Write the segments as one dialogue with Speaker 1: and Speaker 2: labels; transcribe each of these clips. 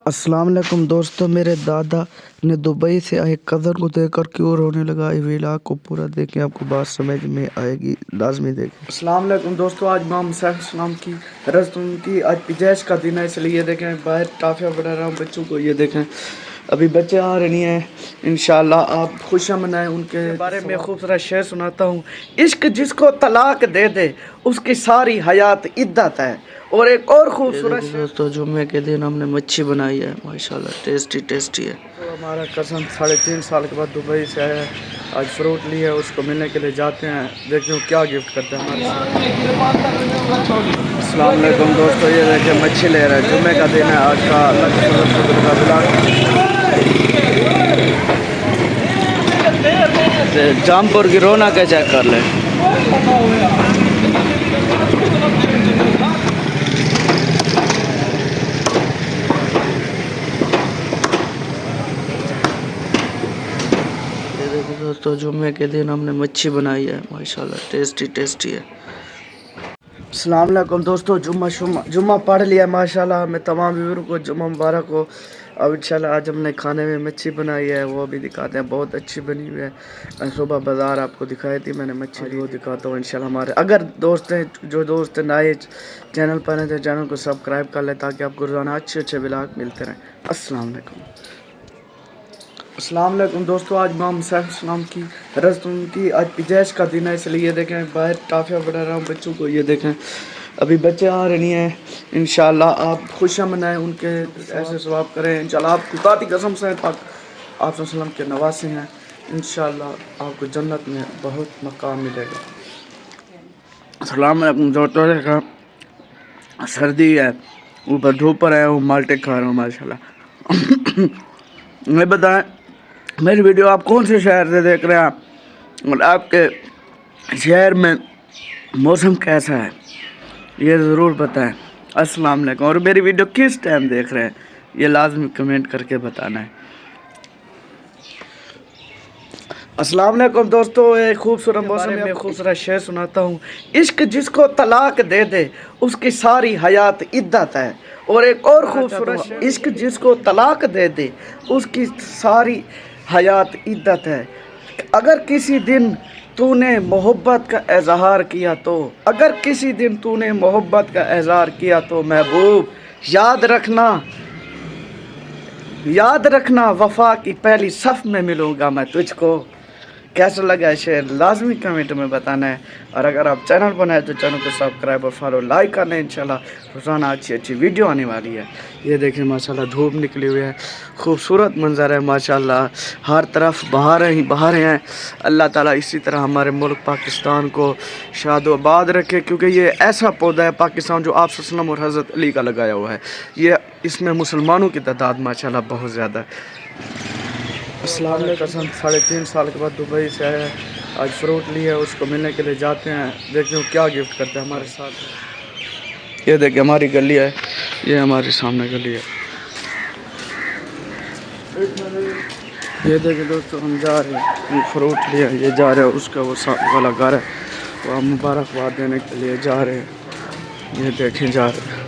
Speaker 1: अस्सलाम वालेकुम दोस्तों, मेरे दादा ने दुबई से आए कज़न को देखकर क्यों रोने लगा। ये व्लॉग को पूरा देखें, आपको बात समझ में आएगी, लाजमी देखें। अस्सलाम वालेकुम दोस्तों, आज इमाम सैफ की रस्म की आज पिजैश का दिन है, इसलिए ये देखें बाहर टाफिया बना रहा हूँ बच्चों को। ये देखें अभी बच्चे आ रहे नहीं हैं, इंशाल्लाह आप खुशियाँ मनाएं। उनके बारे में खूबसूरत शेर सुनाता हूँ। इश्क जिसको तलाक दे दे उसकी सारी हयात इद्दत है। और एक और खूबसूरत दोस्तों, जुम्मे के दिन हमने मच्छी बनाई है, माशाल्लाह टेस्टी है। तो हमारा कज़न 3.5 साल के बाद दुबई से आया है, आज फ्रूट लिए है, उसको मिलने के लिए जाते हैं, देखते हैं क्या गिफ्ट करते हैं हमारे साथ। अस्सलाम वालेकुम दोस्तों, ये देखिए मच्छी ले रहे हैं, जुम्मे का दिन है आज का। जामपुर की रौनक है, चेक कर ले। दोस्तों, जुम्मे के दिन हमने मच्छी बनाई है, माशाल्लाह टेस्टी है। अस्सलाम वालेकुम दोस्तों, जुम्मा पढ़ लिया माशाल्लाह। मैं तमाम व्यूअर को जुम्मा मुबारक हो। अब इंशाल्लाह आज हमने खाने में मच्छी बनाई है, वो भी दिखाते हैं, बहुत अच्छी बनी हुई है। सुबह बाज़ार आपको दिखाई थी मैंने मच्छी, वो दिखाता हूँ इंशाल्लाह। हमारे अगर दोस्त हैं, जो दोस्त नए चैनल पर हैं तो चैनल को सब्सक्राइब कर लें, ताकि आपको रोज़ाना अच्छे व्लॉग मिलते रहें। अस्सलाम वालेकुम। अस्सलाम वालेकुम दोस्तों, आज इमाम सैफ की रस्म की आज पिजैश का दिन है, इसलिए ये देखें बाहर टाफिया बना रहा हूँ बच्चों को। ये देखें अभी बच्चे आ रहे नहीं हैं, इंशाल्लाह आप खुशियाँ मनाएं, उनके ऐसे सवाब करें इंशाल्लाह। आप खुदा की कसम से आप सल्लम के नवासे हैं, इंशाल्लाह आपको जन्नत में बहुत मकाम मिलेगा। अस्सलाम वालेकुम दोस्तों, सर्दी है, ऊपर धूप पर है, वो माल्टे खा रहा हूँ माशाल्लाह। मैं बताएं मेरी वीडियो आप कौन से शहर से देख रहे हैं और आपके शहर में मौसम कैसा है, ये ज़रूर बताएं। अस्सलाम वालेकुम। और मेरी वीडियो किस टाइम देख रहे हैं, ये लाजमी कमेंट करके बताना है। अस्सलाम वालेकुम दोस्तों, एक खूबसूरत मौसम में खूबसूरत शेर सुनाता हूँ। इश्क जिसको तलाक दे दे उसकी सारी हयात इद्दत है। और एक और खूबसूरत, इश्क जिसको तलाक दे दे उसकी सारी हयात इद्दत है। अगर किसी दिन तूने मोहब्बत का इजहार किया तो, अगर किसी दिन तूने मोहब्बत का इजहार किया तो महबूब याद रखना वफा की पहली सफ में मिलूंगा मैं तुझको। कैसा लगा है शेर, लाजमी कमेंट में बताना है। और अगर आप चैनल पर नए तो चैनल को सब्सक्राइब और फॉलो लाइक करना है। इंशाल्लाह रोज़ाना अच्छी वीडियो आने वाली है। ये देखिए माशाल्लाह धूप निकली हुई है, खूबसूरत मंजर है माशाल्लाह, हर तरफ बहारें ही बहारें हैं। अल्लाह ताला इसी तरह हमारे मुल्क पाकिस्तान को शादोबाद रखे, क्योंकि ये ऐसा पौधा है पाकिस्तान जो आप सल्लम और हज़रत अली का लगाया हुआ है। ये इसमें मुसलमानों की तादाद माशाल्लाह बहुत ज़्यादा है। अस्सलाम वालेकुम, 3.5 साल के बाद दुबई से आया है, आज फ्रूट लिए है, उसको मिलने के लिए जाते हैं, देखते हैं क्या गिफ्ट करते हैं हमारे साथ। ये देखिए हमारी गली है, ये हमारे सामने गली है। ये देखिए दोस्तों, हम जा रहे हैं, फ्रूट लिए ये जा रहे हैं, उसका वो साथ वाला घर है, वो हम मुबारकबाद देने के लिए जा रहे हैं। ये देखें जा रहे हैं,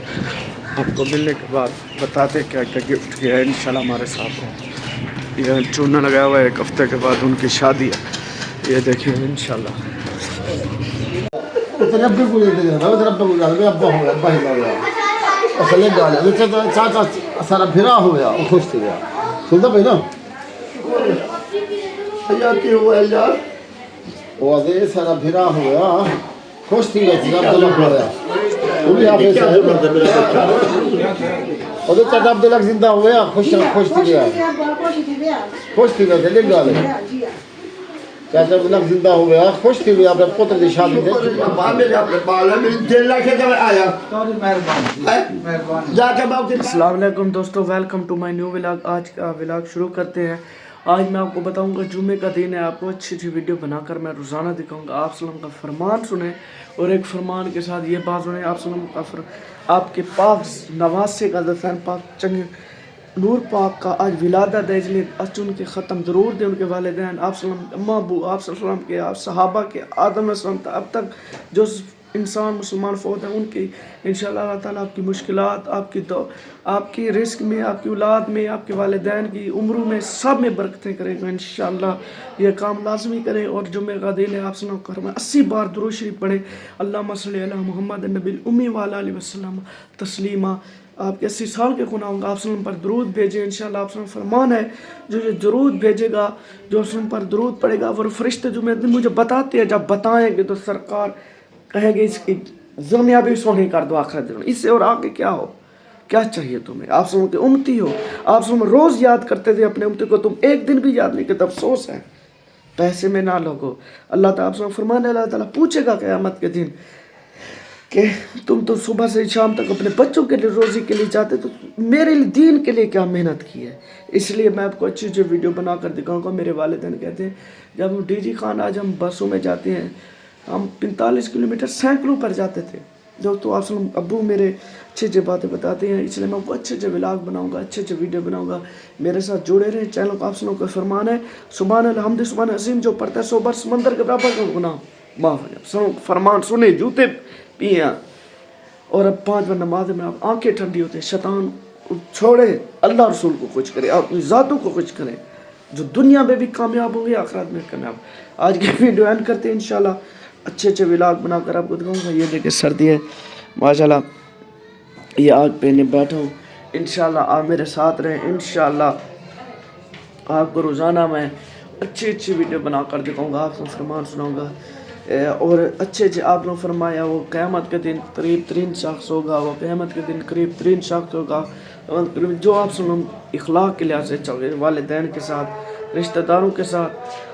Speaker 1: आपको मिलने के बाद बताते क्या क्या गिफ्ट किया है इंशाल्लाह हमारे साथ है। ये चूना लगाया हुआ है, 1 हफ्ते के बाद उनकी शादी है, ये देखिए इंशाल्लाह।
Speaker 2: ਉਹਦੇ ਚਾਚਾ ਅਬਦੁੱਲਾ ਜ਼ਿੰਦਾ ਹੋਇਆ खुश थी गया खुश थी गया ले गाल चाचा अब्दुल्ला जिंदा हो गया, खुश थी गया अपने पुत्र की शादी से। मेरे अपने बाल है, मेरी 1.5 लाख के आया मेहरबानी जाके बाप।
Speaker 1: अस्सलाम वालेकुम दोस्तों, welcome to my new vlog. आज का व्लॉग शुरू करते हैं। आज मैं आपको बताऊंगा, जुम्मे का दिन है, आपको अच्छी वीडियो बनाकर मैं रोज़ाना दिखाऊंगा। आप सल्लम का फरमान सुने और एक फरमान के साथ ये बात सुने, आप सल्लम का आपके पाक नवासे का दफन पाक चंगे नूर पाक का आज विलादत है, इसलिए अचुन के ख़त्म ज़रूर दे उनके वालिदैन, आप सल्लम अम्मा अबू, आप सल्लम के, आप सहाबा के, आदम अलैहिस्सलाम अब तक जो इंसान मुसलमान फौत हैं उनकी इंशाअल्लाह अल्लाह ताला आपकी मुश्किलात, आपकी रिस्क में, आपकी औलाद में, आपके वालिदैन की उम्रों में, सब में बरकतें करेगा इंशाअल्लाह। ये काम लाजमी करें। और जुम्मे का दिन है, आप सल्लल्लाहु अलैहि वसल्लम 80 बार दुरूद शरीफ पढ़ें, अल्लाहुम्मा सल्ली अला मुहम्मद नबील उम्मी व अला आलिहि वसल्लम तस्लीमा। आपके 80 साल के गुनाह होंगे, आप सल्लम पर दरूद भेजें इंशाअल्लाह। आप सल्लम फरमान है जो ये दरूद भेजेगा, जो सल्लम पर दरूद पड़ेगा, वो फरिश्ते जो मुझे बताते हैं, जब बताएंगे तो सरकार कहेंगे इसकी ज़मीयाबी सोनी कर दो आखिरत में, इससे और आगे क्या हो, क्या चाहिए तुम्हें। आप सल्लम के उम्मती हो, आप सल्लम रोज़ याद करते थे अपने उम्मती को, तुम एक दिन भी याद नहीं करते, अफसोस है। पैसे में ना लगो। अल्लाह ताला फरमान, अल्लाह ताला पूछेगा क़यामत के दिन कि तुम तो सुबह से शाम तक अपने बच्चों के लिए रोज़ी के लिए जाते, तो मेरे लिए दीन के लिए क्या मेहनत की है। इसलिए मैं आपको अच्छी अच्छी वीडियो बना कर दिखाऊंगा। मेरे वालिदैन कहते हैं जब हम DG खान आज हम बसों में जाते हैं, हम 45 किलोमीटर साइकिलों पर जाते थे। दोस्तों आप सुन, अब्बू मेरे अच्छी अच्छी बातें बताते हैं, इसलिए मैं आपको अच्छे अच्छे व्लॉग बनाऊंगा, अच्छे अच्छे वीडियो बनाऊंगा। मेरे साथ जुड़े रहे। चैनल को आप सुनो का फरमान है, सुभान अल हम्द सुभान अज़ीम, जो पढ़ता है 100 बार समंदर के बराबर का गुनाह माफ़ हो जाए। सुनो फरमान, सुने, जूते पिए। और अब 5 बार नमाज में आप आंखें ठंडी होते हैं, शैतान छोड़े, अल्लाह रसूल को खुश करे, अपनी ज़ातों को खुश करे, जो दुनिया में भी कामयाब होंगे, आखिरत में कामयाब। आज की वीडियो एंड करते हैं इंशाल्लाह। अच्छे अच्छे व्लॉग बनाकर आपको दिखाऊंगा। ये देखिए सर्दी है माशाल्लाह, ये आग पे नहीं बैठा हूँ। इंशाल्लाह आप मेरे साथ रहें। इंशाल्लाह आपको रोज़ाना मैं अच्छी अच्छी वीडियो बनाकर दिखाऊंगा, आपको फरमान सुनाऊंगा। और अच्छे अच्छे आप लोग फरमाया, वो क़यामत के दिन करीब 3 शख्स होगा, वो क़यामत के दिन करीब 3 शख्स होगा जो आप सुनो इखलाक के लिहाज से चल, वालिदैन के साथ, रिश्तेदारों के साथ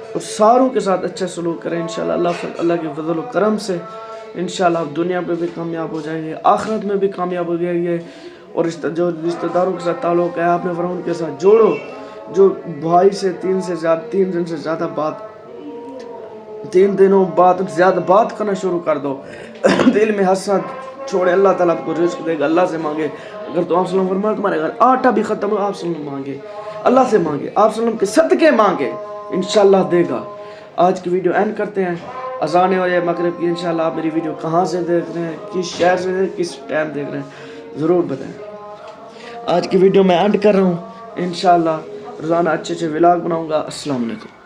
Speaker 1: और सारों के साथ अच्छा सलूक करें इंशाल्लाह। अल्लाह के फजल व करम से इंशाल्लाह आप दुनिया पे भी कामयाब हो जाएंगे, आखिरत में भी कामयाब हो जाएंगे। और जो रिश्तेदारों के साथ ताल्लुक़ है, आपने फरमाया उनके साथ जोड़ो। जो भाई से 3 दिन से ज़्यादा बात, 3 दिनों बाद ज़्यादा बात करना शुरू कर दो, दिल में हसद छोड़े, अल्लाह ताला आपको रिज़्क़ देगा। अल्लाह से मांगे। अगर तो आप सल्लम फरमाया तुम्हारे घर आटा भी ख़त्म हो, आप सल्लम मांगे, अल्लाह से मांगे, आप सल्लम के सदक़े मांगे, इंशाल्लाह देगा। आज की वीडियो एंड करते हैं। अज़ान हो जाए मगरिब की। इंशाल्लाह आप मेरी वीडियो कहाँ से देख रहे हैं, किस शहर से देख रहे हैं, किस टाइम देख रहे हैं, ज़रूर बताएं। आज की वीडियो मैं एंड कर रहा हूँ। इंशाल्लाह रोज़ाना अच्छे अच्छे व्लॉग बनाऊँगा। अस्सलाम वालेकुम।